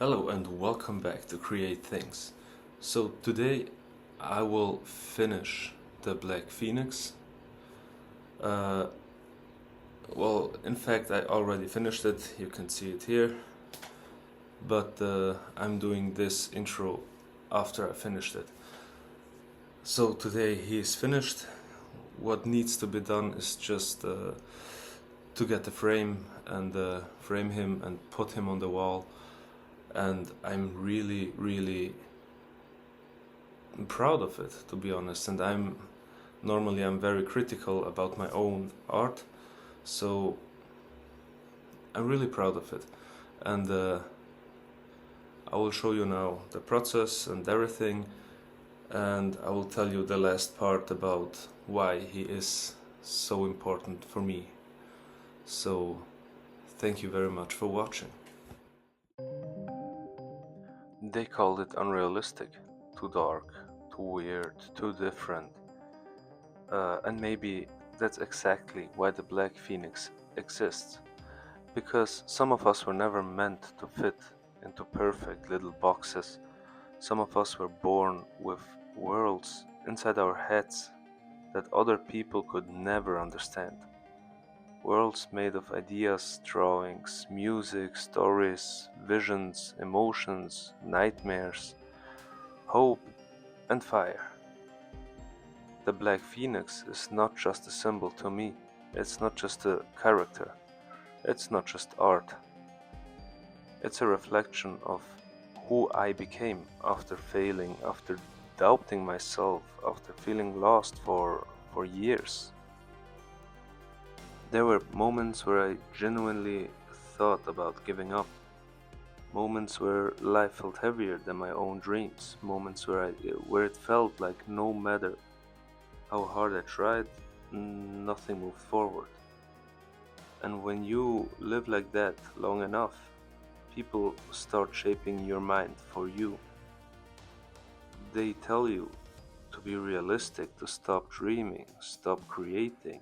Hello and welcome back to Create Things. So today I will finish the Black Phoenix. Uh, in fact, I already finished it. You can see it here. But I'm doing this intro after I finished it. So today he is finished. What needs to be done is just to get the frame and frame him and put him on the wall. And I'm really proud of it, to be honest. And I'm very critical about my own art, so I'm really proud of it. And I will show you now the process and everything, and I will tell you the last part about why he is so important for me. So thank you very much for watching. They called it unrealistic, too dark, too weird, too different. And maybe that's exactly why the Black Phoenix exists. Because some of us were never meant to fit into perfect little boxes. Some of us were born with worlds inside our heads that other people could never understand. Worlds made of ideas, drawings, music, stories, visions, emotions, nightmares, hope, and fire. The Black Phoenix is not just a symbol to me, it's not just a character, it's not just art. It's a reflection of who I became after failing, after doubting myself, after feeling lost for years. There were moments where I genuinely thought about giving up. Moments where life felt heavier than my own dreams. Moments where it felt like no matter how hard I tried, nothing moved forward. And when you live like that long enough, people start shaping your mind for you. They tell you to be realistic, to stop dreaming, stop creating,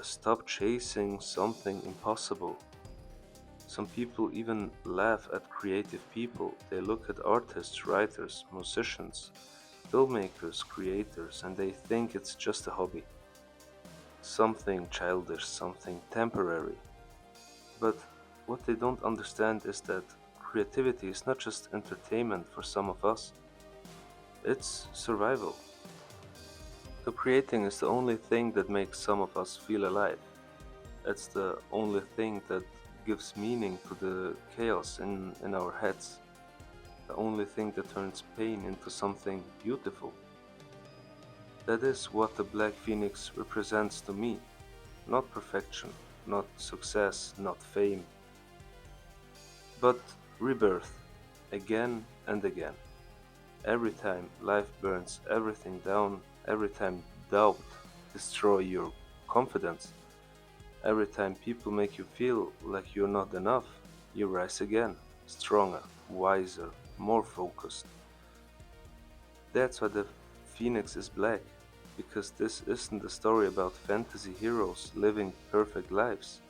stop chasing something impossible. Some people even laugh at creative people. They look at artists, writers, musicians, filmmakers, creators, and they think it's just a hobby. Something childish, something temporary. But what they don't understand is that creativity is not just entertainment for some of us, it's survival. So creating is the only thing that makes some of us feel alive. It's the only thing that gives meaning to the chaos in our heads. The only thing that turns pain into something beautiful. That is what the Black Phoenix represents to me. Not perfection, not success, not fame, but rebirth, again and again. Every time life burns everything down, every time doubt destroys your confidence, every time people make you feel like you're not enough, you rise again, stronger, wiser, more focused. That's why the Phoenix is black, because this isn't a story about fantasy heroes living perfect lives.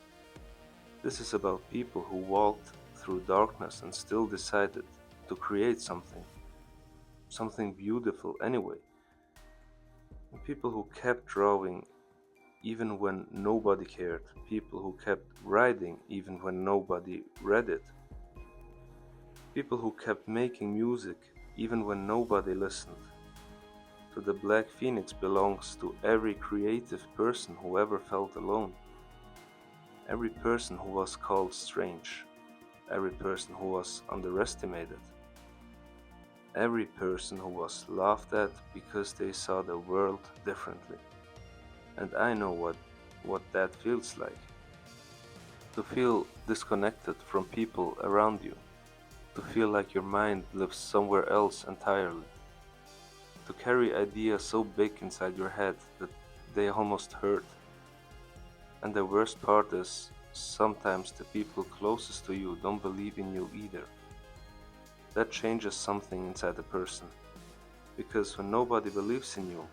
This is about people who walked through darkness and still decided to create something beautiful anyway. And people who kept drawing even when nobody cared, people who kept writing even when nobody read it, people who kept making music even when nobody listened. So the Black Phoenix belongs to every creative person who ever felt alone, every person who was called strange, every person who was underestimated, every person who was laughed at because they saw the world differently. And I know what that feels like. To feel disconnected from people around you. To feel like your mind lives somewhere else entirely. To carry ideas so big inside your head that they almost hurt. And the worst part is, sometimes the people closest to you don't believe in you either. That changes something inside a person. Because when nobody believes in you,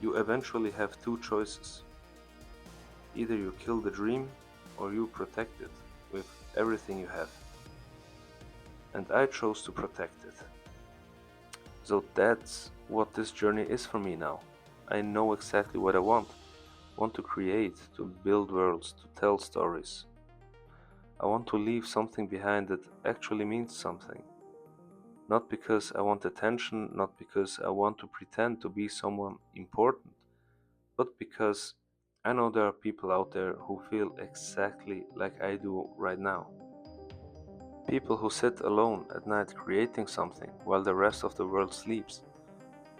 you eventually have two choices. Either you kill the dream or you protect it with everything you have. and I chose to protect it. So that's what this journey is for me now. I know exactly what I want to create, to build worlds, to tell stories. I want to leave something behind that actually means something. Not because I want attention, not because I want to pretend to be someone important, but because I know there are people out there who feel exactly like I do right now. People who sit alone at night creating something while the rest of the world sleeps.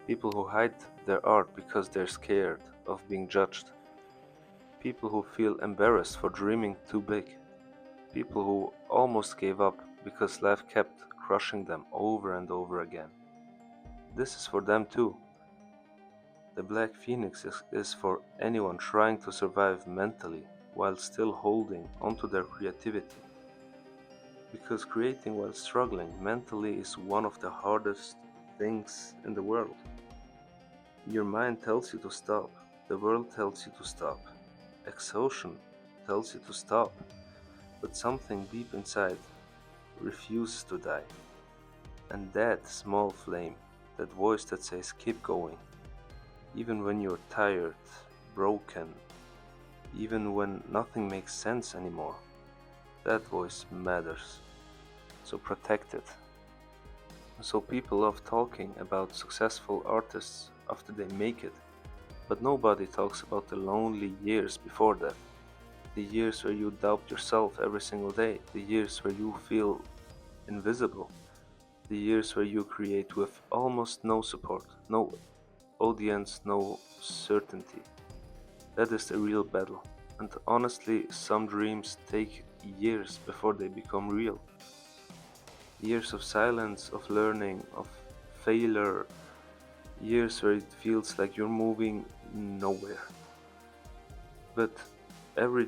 People who hide their art because they're scared of being judged. People who feel embarrassed for dreaming too big. People who almost gave up because life kept crushing them over and over again. This is for them too. The Black Phoenix is for anyone trying to survive mentally while still holding onto their creativity. Because creating while struggling mentally is one of the hardest things in the world. Your mind tells you to stop, the world tells you to stop, exhaustion tells you to stop, but something deep inside refuses to die. And that small flame, that voice that says keep going, even when you're tired, broken, even when nothing makes sense anymore, that voice matters. So protect it. So people love talking about successful artists after they make it, but nobody talks about the lonely years before that. The years where you doubt yourself every single day, the years where you feel invisible, the years where you create with almost no support, no audience, no certainty. That is the real battle. And honestly, some dreams take years before they become real. Years of silence, of learning, of failure, years where it feels like you're moving nowhere. But every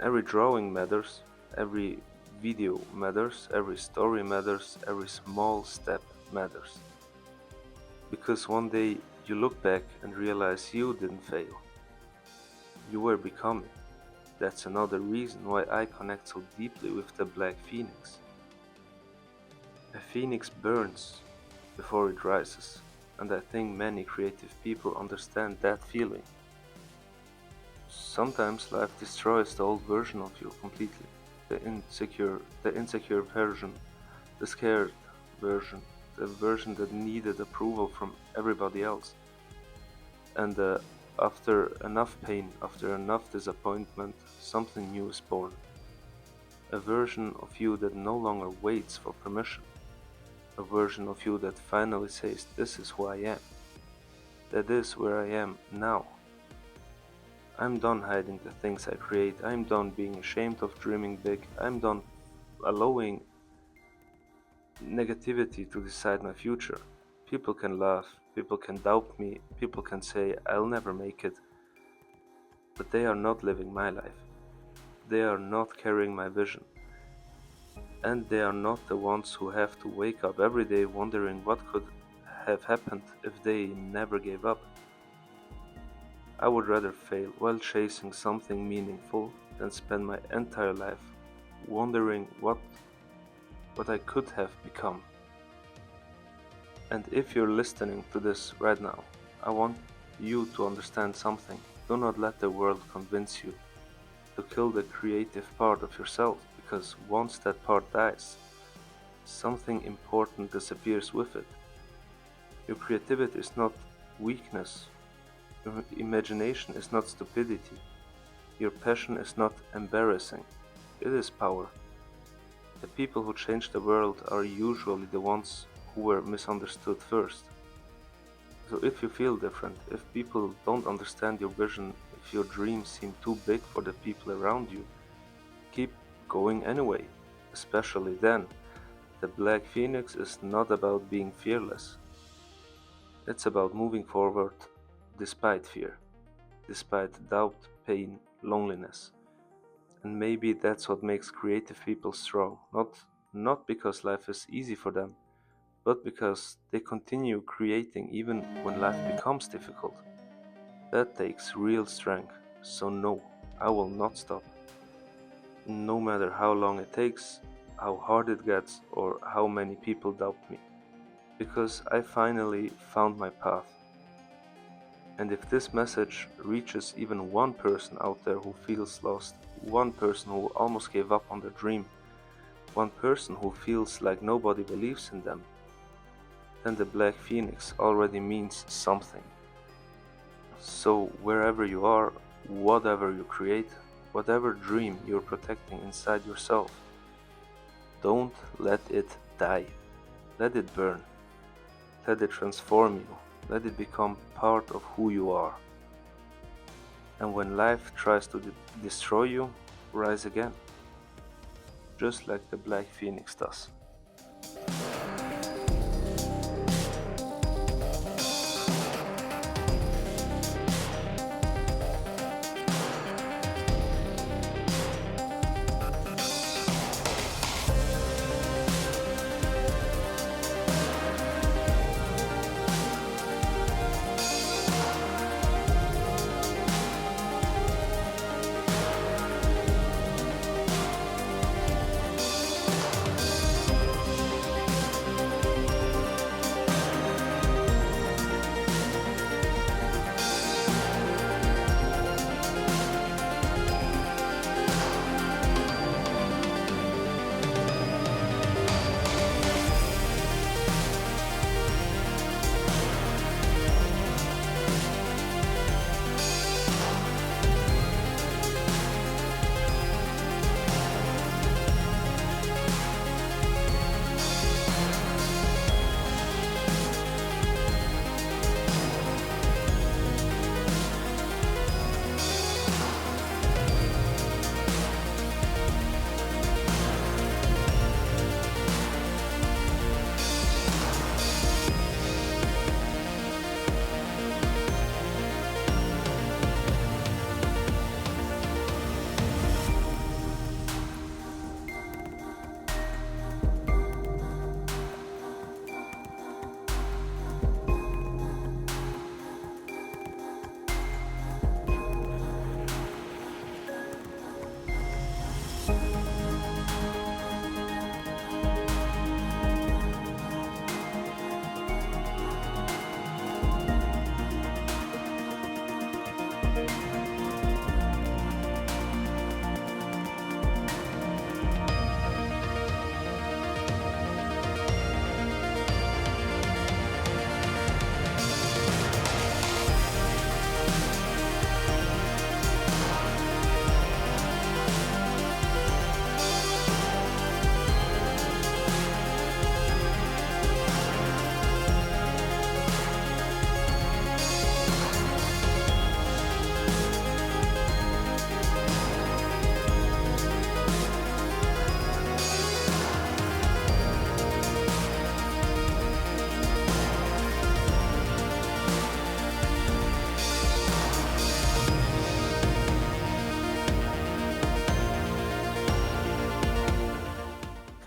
every drawing matters, every video matters, every story matters, every small step matters. Because one day you look back and realize you didn't fail. You were becoming. That's another reason why I connect so deeply with the Black Phoenix. A phoenix burns before it rises, and I think many creative people understand that feeling. Sometimes life destroys the old version of you completely. The insecure version, the scared version, the version that needed approval from everybody else. And after enough pain, after enough disappointment, something new is born. A version of you that no longer waits for permission. A version of you that finally says, "This is who I am. That is where I am now. I'm done hiding the things I create. I'm done being ashamed of dreaming big. I'm done allowing negativity to decide my future. People can laugh, people can doubt me, people can say I'll never make it, but they are not living my life. They are not carrying my vision. And they are not the ones who have to wake up every day wondering what could have happened if they never gave up. I would rather fail while chasing something meaningful than spend my entire life wondering what I could have become. And if you're listening to this right now, I want you to understand something. Do not let the world convince you to kill the creative part of yourself, because once that part dies, something important disappears with it. Your creativity is not weakness, your imagination is not stupidity, your passion is not embarrassing, it is power. The people who change the world are usually the ones who were misunderstood first. So if you feel different, if people don't understand your vision, if your dreams seem too big for the people around you, keep going anyway. Especially then, the Black Phoenix is not about being fearless. It's about moving forward despite fear, despite doubt, pain, loneliness. And maybe that's what makes creative people strong, not because life is easy for them, but because they continue creating even when life becomes difficult. That takes real strength. So no, I will not stop. No matter how long it takes, how hard it gets, or how many people doubt me, because I finally found my path. And if this message reaches even one person out there who feels lost, one person who almost gave up on their dream, one person who feels like nobody believes in them, then the Black Phoenix already means something. So, wherever you are, whatever you create, whatever dream you're protecting inside yourself, don't let it die. Let it burn. Let it transform you. Let it become part of who you are. And when life tries to destroy you, rise again, just like the Black Phoenix does.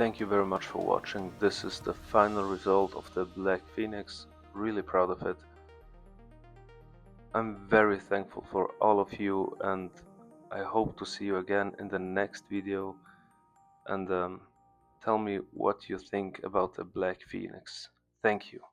Thank you very much for watching. This is the final result of the Black Phoenix. Really proud of it. I'm very thankful for all of you, and I hope to see you again in the next video. And tell me what you think about the Black Phoenix. Thank you.